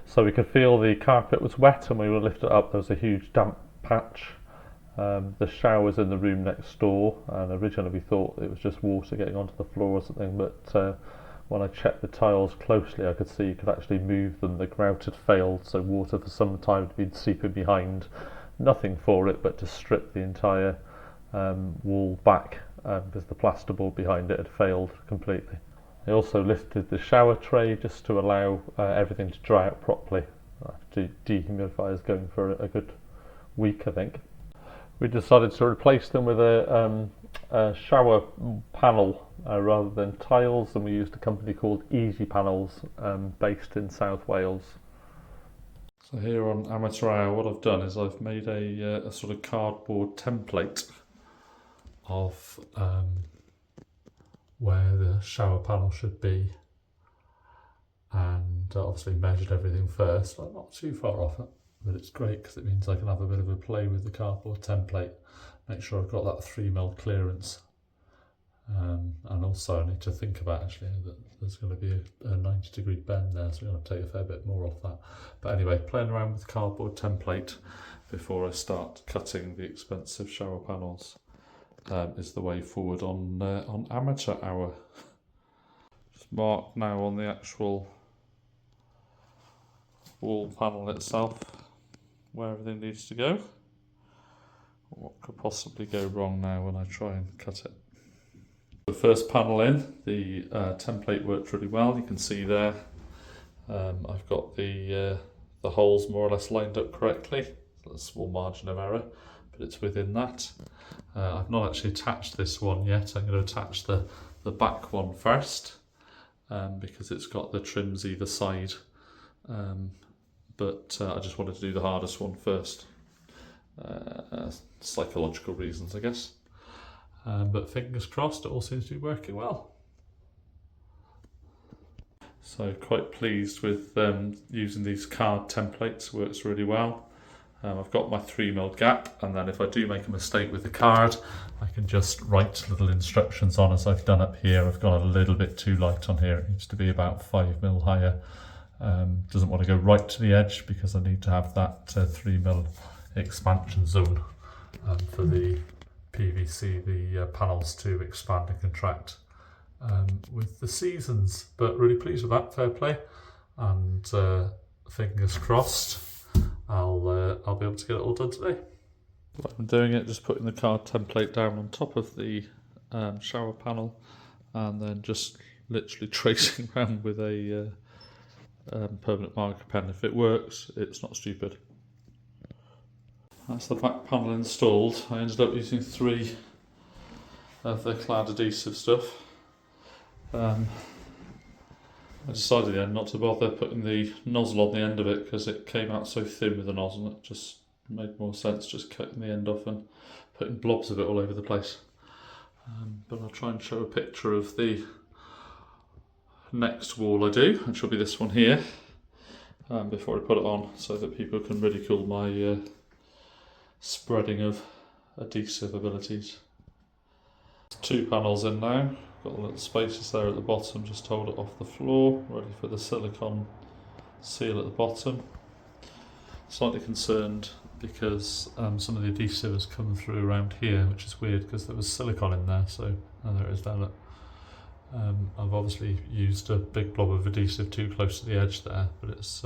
So we could feel the carpet was wet, and we were lifted up. There was a huge damp patch. The shower's in the room next door, and originally we thought it was just water getting onto the floor or something, but when I checked the tiles closely, I could see you could actually move them. The grout had failed, so water for some time had been seeping behind. Nothing for it but to strip the entire wall back, because the plasterboard behind it had failed completely. I also lifted the shower tray just to allow everything to dry out properly. The dehumidifier is going for a good week, I think. We decided to replace them with a shower panel rather than tiles, and we used a company called Easy Panels, based in South Wales. So here on Amateur Hour, what I've done is I've made a sort of cardboard template of where the shower panel should be, and obviously measured everything first. I'm not too far off it, but it's great because it means I can have a bit of a play with the cardboard template, make sure I've got that 3mm clearance, and also I need to think about actually that there's going to be a 90-degree bend there, so I'm going to take a fair bit more off that. But anyway, playing around with the cardboard template before I start cutting the expensive shower panels is the way forward on Amateur Hour. Just mark now on the actual wall panel itself where everything needs to go. What could possibly go wrong now when I try and cut it? The first panel in, the template worked really well. You can see there I've got the holes more or less lined up correctly. There's a small margin of error, but it's within that. I've not actually attached this one yet. I'm going to attach the back one first, because it's got the trims either side, but I just wanted to do the hardest one first. Psychological reasons, I guess. But fingers crossed, it all seems to be working well. So quite pleased with using these card templates. Works really well. I've got my 3mm gap, and then if I do make a mistake with the card, I can just write little instructions on, as I've done up here. I've got a little bit too light on here. It needs to be about 5mm higher. Doesn't want to go right to the edge because I need to have that 3mm expansion zone for the PVC, the panels to expand and contract with the seasons. But really pleased with that, fair play, and fingers crossed I'll be able to get it all done today. Like I'm doing it, just putting the card template down on top of the shower panel, and then just literally tracing around with a permanent marker pen. If it works, it's not stupid. That's the back panel installed. I ended up using 3 of the clad adhesive stuff. I decided then not to bother putting the nozzle on the end of it because it came out so thin with the nozzle. It just made more sense just cutting the end off and putting blobs of it all over the place. But I'll try and show a picture of the next wall I do, which will be this one here, before I put it on, so that people can ridicule my spreading of adhesive abilities. 2 panels in now. Got the little spaces there at the bottom, just hold it off the floor, ready for the silicone seal at the bottom. Slightly concerned because some of the adhesive has come through around here, which is weird because there was silicone in there, so there it is down it. I've obviously used a big blob of adhesive too close to the edge there, but it's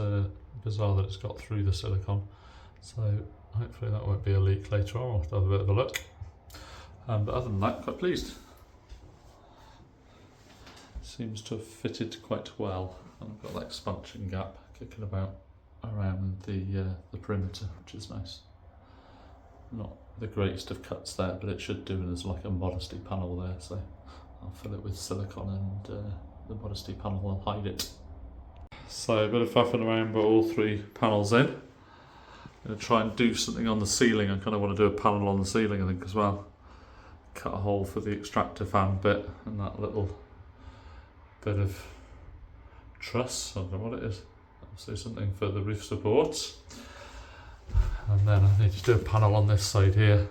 bizarre that it's got through the silicone, so hopefully that won't be a leak later on. I'll have to have a bit of a look. But other than that, quite pleased. Seems to have fitted quite well, and I've got that expansion gap kicking about around the perimeter, which is nice. Not the greatest of cuts there, but it should do as like a modesty panel there, so I'll fill it with silicone, and the modesty panel will hide it. So a bit of faffing around, but all 3 panels in. I'm going to try and do something on the ceiling. I kind of want to do a panel on the ceiling, I think, as well. Cut a hole for the extractor fan bit and that little bit of truss, I don't know what it is. Obviously something for the roof supports. And then I need to do a panel on this side here.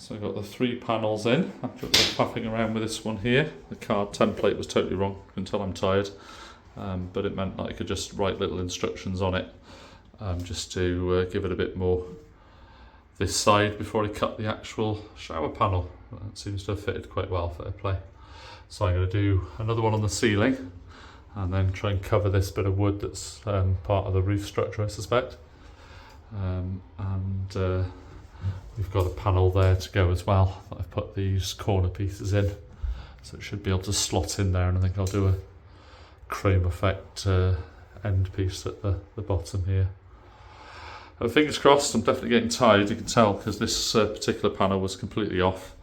So I've got the 3 panels in after faffing around with this one here. The card template was totally wrong until I'm tired, but it meant that I could just write little instructions on it just to give it a bit more this side before I cut the actual shower panel. That seems to have fitted quite well, fair play. So I'm going to do another one on the ceiling and then try and cover this bit of wood that's part of the roof structure, I suspect. We've got a panel there to go as well. I've put these corner pieces in, so it should be able to slot in there, and I think I'll do a chrome effect end piece at the bottom here. Fingers crossed. I'm definitely getting tired, you can tell, because this particular panel was completely off,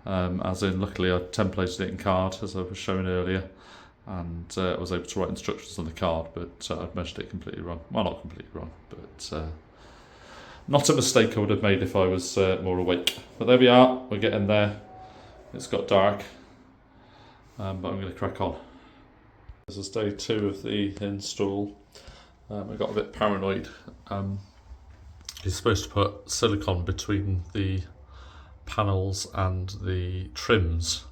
as in luckily I templated it in card as I was showing earlier, and I was able to write instructions on the card, but I'd measured it completely wrong. Well, not completely wrong, but not a mistake I would have made if I was more awake. But there we are, we're getting there. It's got dark, but I'm going to crack on. This is day 2 of the install. I got a bit paranoid. You're supposed to put silicone between the panels and the trims,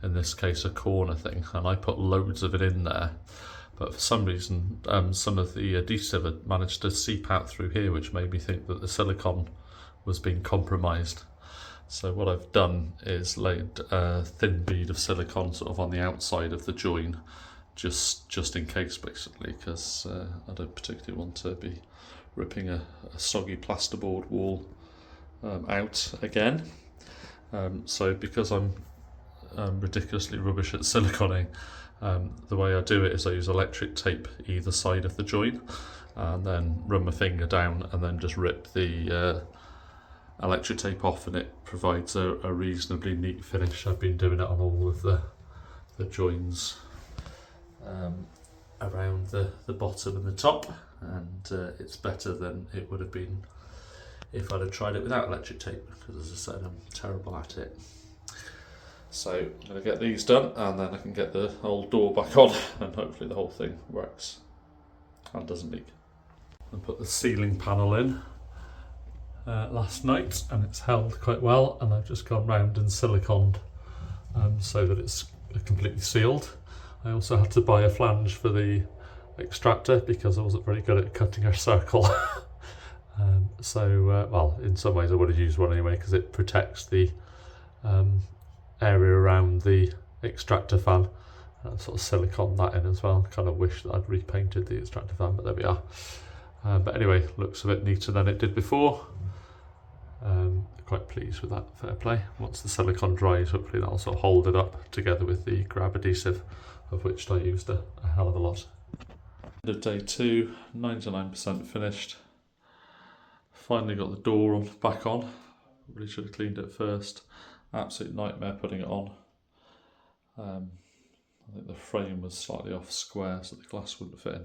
in this case a corner thing, and I put loads of it in there, but for some reason some of the adhesive had managed to seep out through here, which made me think that the silicone was being compromised. So what I've done is laid a thin bead of silicone sort of on the outside of the join, just in case, basically, because I don't particularly want to be ripping a soggy plasterboard wall out again. So because I'm ridiculously rubbish at siliconing, the way I do it is I use electric tape either side of the join, and then run my finger down and then just rip the electric tape off, and it provides a reasonably neat finish. I've been doing it on all of the joins around the bottom and the top, and it's better than it would have been if I'd have tried it without electric tape, because as I said, I'm terrible at it. So I'm going to get these done, and then I can get the old door back on, and hopefully the whole thing works and doesn't leak. I put the ceiling panel in last night, and it's held quite well, and I've just gone round and siliconed so that it's completely sealed. I also had to buy a flange for the extractor because I wasn't very good at cutting a circle. Well, in some ways I would have used one anyway, because it protects the area around the extractor fan. Sort of silicone that in as well. Kind of wish that I'd repainted the extractor fan, but there we are. But anyway, looks a bit neater than it did before. Quite pleased with that, fair play. Once the silicone dries, hopefully that'll sort of hold it up together with the grab adhesive, of which I used a hell of a lot. End of day 2, 99% finished. Finally got the door back on. Really should have cleaned it first. Absolute nightmare putting it on. I think the frame was slightly off square, so the glass wouldn't fit in.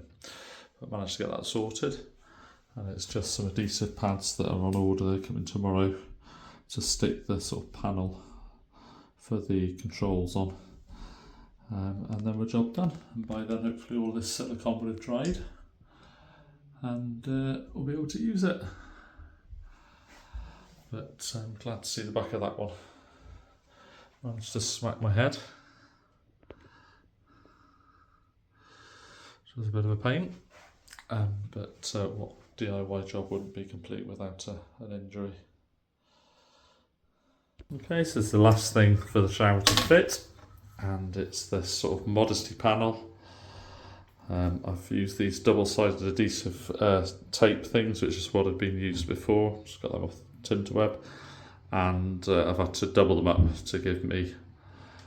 But managed to get that sorted. And it's just some adhesive pads that are on order. They're coming tomorrow to stick the sort of panel for the controls on. And then we're job done. And by then hopefully all this silicone will have dried, and we'll be able to use it. But I'm glad to see the back of that one. Managed to smack my head, which was a bit of a pain. But what DIY job wouldn't be complete without an injury. Okay, so this is the last thing for the shower to fit, and it's this sort of modesty panel. I've used these double-sided adhesive tape things, which is what had been used before. Just got them off Tinterweb, and I've had to double them up to give me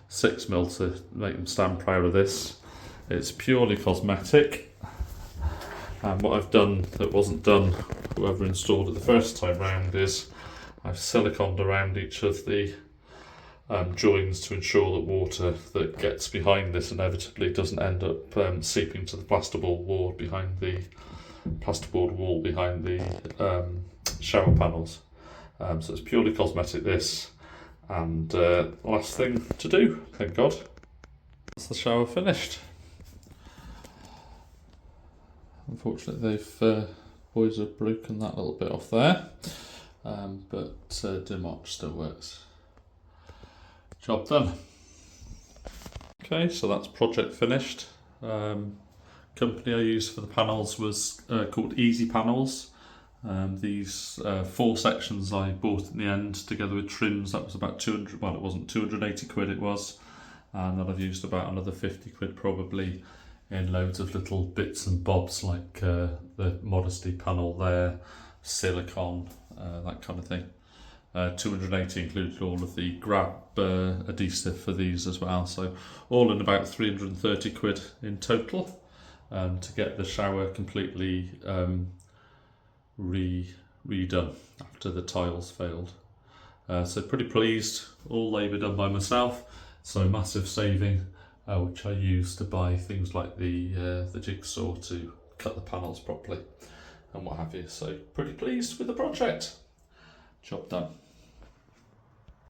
6mm to make them stand proud of this. It's purely cosmetic, and what I've done that wasn't done whoever installed it the first time round is I've siliconed around each of the joins to ensure that water that gets behind this inevitably doesn't end up seeping to the plasterboard wall behind the shower panels. So it's purely cosmetic, this, and last thing to do, thank God. That's the shower finished. Unfortunately boys have broken that little bit off there, but Dimotch still works. Job done. Okay, so that's project finished. Company I used for the panels was called Easy Panels. These 4 sections I bought in the end together with trims. That was about 200, well it wasn't 280 quid it was, and then I've used about another 50 quid probably in loads of little bits and bobs like the Modesty panel there, silicone, that kind of thing. 280 included all of the grout adhesive for these as well, so all in about 330 quid in total to get the shower completely redone after the tiles failed. So pretty pleased, all labour done by myself, so massive saving, which I used to buy things like the jigsaw to cut the panels properly and what have you. So pretty pleased with the project. Job done.